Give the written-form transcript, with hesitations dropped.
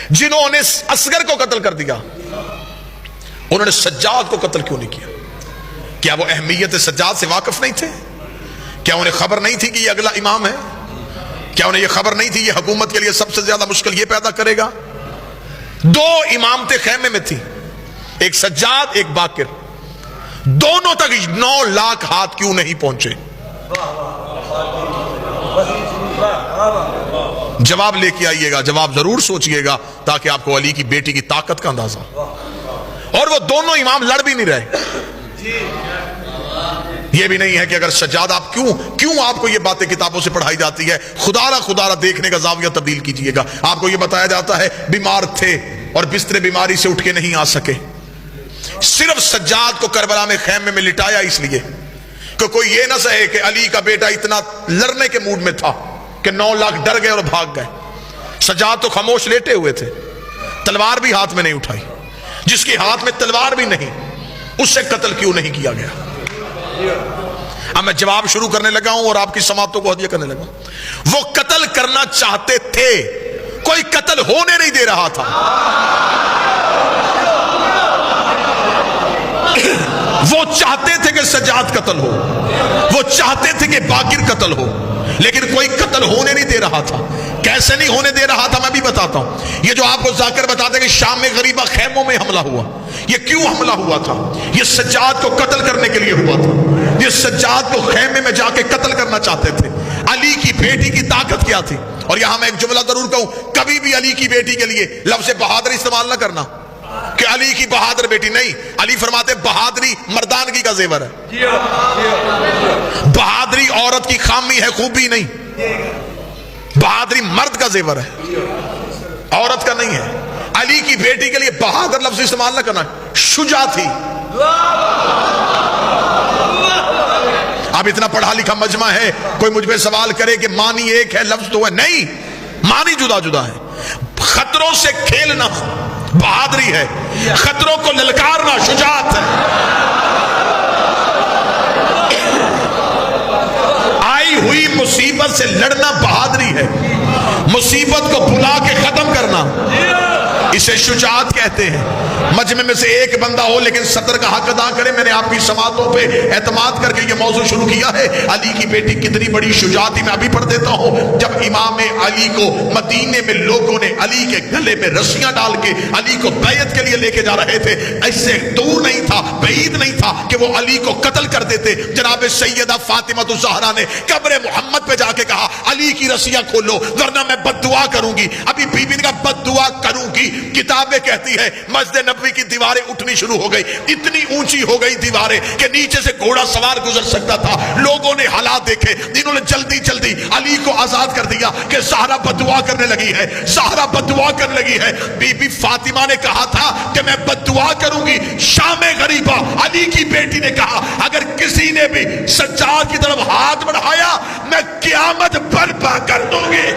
جنہوں نے اصغر کو قتل کر دیا انہوں نے سجاد کو قتل کیوں نہیں کیا؟ کیا وہ اہمیت سجاد سے واقف نہیں تھے؟ کیا انہیں خبر نہیں تھی کہ یہ اگلا امام ہے؟ کیا انہیں یہ خبر نہیں تھی یہ حکومت کے لیے سب سے زیادہ مشکل یہ پیدا کرے گا؟ دو امامتیں خیمے میں تھی، ایک سجاد ایک باقر، دونوں تک 9 لاکھ ہاتھ کیوں نہیں پہنچے؟ جواب لے کے آئیے گا، جواب ضرور سوچئے گا تاکہ آپ کو علی کی بیٹی کی طاقت کا اندازہ۔ اور وہ دونوں امام لڑ بھی نہیں رہے۔ یہ بھی نہیں ہے کہ اگر سجاد آپ کیوں آپ کو یہ باتیں کتابوں سے پڑھائی جاتی ہے، خدا را دیکھنے کا زاویہ تبدیل کیجئے گا۔ آپ کو یہ بتایا جاتا ہے بیمار تھے اور بستر بیماری سے اٹھ کے نہیں آ سکے، صرف سجاد کو کربلا میں خیمے میں لٹایا اس لیے کہ کوئی یہ نہ سہے کہ علی کا بیٹا اتنا لڑنے کے موڈ میں تھا کہ 9 لاکھ ڈر گئے اور بھاگ گئے۔ سجاد تو خاموش لیٹے ہوئے تھے، تلوار بھی ہاتھ میں نہیں اٹھائی۔ جس کے ہاتھ میں تلوار بھی نہیں اس سے قتل کیوں نہیں کیا گیا؟ اب میں جواب شروع کرنے لگا ہوں اور آپ کی سماعتوں کو ہدیہ کرنے لگا ہوں۔ وہ قتل کرنا چاہتے تھے، کوئی قتل ہونے نہیں دے رہا تھا۔ وہ چاہتے تھے کہ سجاد قتل ہو، وہ چاہتے تھے کہ باقر قتل ہو، لیکن کوئی قتل ہونے نہیں دے رہا تھا۔ کیسے نہیں ہونے دے رہا تھا میں بھی بتاتا ہوں۔ یہ جو آپ کو ذاکر بتاتے کہ شام میں غریبہ خیموں میں حملہ ہوا، یہ کیوں حملہ ہوا تھا؟ یہ سجاد کو قتل کرنے کے لیے ہوا تھا۔ یہ سجاد کو خیمے میں جا کے قتل کرنا چاہتے تھے۔ علی کی بیٹی کی طاقت کیا تھی؟ اور یہاں میں ایک جملہ ضرور کہوں، کبھی بھی علی کی بیٹی کے لیے لفظ بہادر استعمال نہ کرنا کہ علی کی بہادر بیٹی، نہیں۔ علی فرماتے بہادری مردانگی کا زیور ہے، بہادری عورت کی خامی ہے، خوبی نہیں۔ بہادری مرد کا زیور ہے، عورت کا نہیں ہے۔ علی کی بیٹی کے لیے بہادر لفظ استعمال نہ کرنا، شجاع تھی۔ اب اتنا پڑھا لکھا مجمع ہے، کوئی مجھ پہ سوال کرے کہ معنی ایک ہے لفظ تو ہے، نہیں، معنی جدا جدا ہے۔ خطروں سے کھیلنا بہادری ہے، خطروں کو للکارنا شجاعت ہے۔ آئی ہوئی مصیبت سے لڑنا بہادری ہے، مصیبت کو بلا کے ختم کرنا اسے شجاعت کہتے ہیں۔ مجمع میں سے ایک بندہ ہو لیکن صدر کا حق ادا کرے۔ میں نے آپ کی سماعتوں پہ اعتماد کر کے یہ موضوع شروع کیا ہے، علی کی بیٹی کتنی بڑی شجاعت تھی۔ میں ابھی پڑھ دیتا ہوں، جب امام علی کو مدینے میں لوگوں نے علی کے گلے میں رسیاں ڈال کے علی کو بیعت کے لیے لے کے جا رہے تھے، ایسے دور نہیں تھا، بعید نہیں تھا کہ وہ علی کو قتل کر دیتے۔ جناب سیدہ فاطمہ الزہرا نے قبر محمد پہ جا کے کہا علی کی رسیاں کھولو ورنہ میں بد دعا کروں گی۔ ابھی بی بی نے کہا بد دعا کروں گی، کتابیں کہتی ہے مسجد نبوی کی دیواریں اٹھنی شروع ہو گئی، اتنی اونچی ہو گئی دیواریں کہ نیچے سے گھوڑا سوار گزر سکتا تھا۔ لوگوں نے حالات دیکھے، انہوں نے جلدی جلدی علی کو آزاد کر دیا کہ زہرا بددعا کرنے لگی ہے، زہرا بددعا کرنے لگی ہے۔ بی بی فاطمہ نے کہا تھا کہ میں بددعا کروں گی۔ شام غریبہ علی کی بیٹی نے کہا اگر کسی نے بھی سجاد کی طرف ہاتھ بڑھایا میں قیامت برپا کر دوں گی۔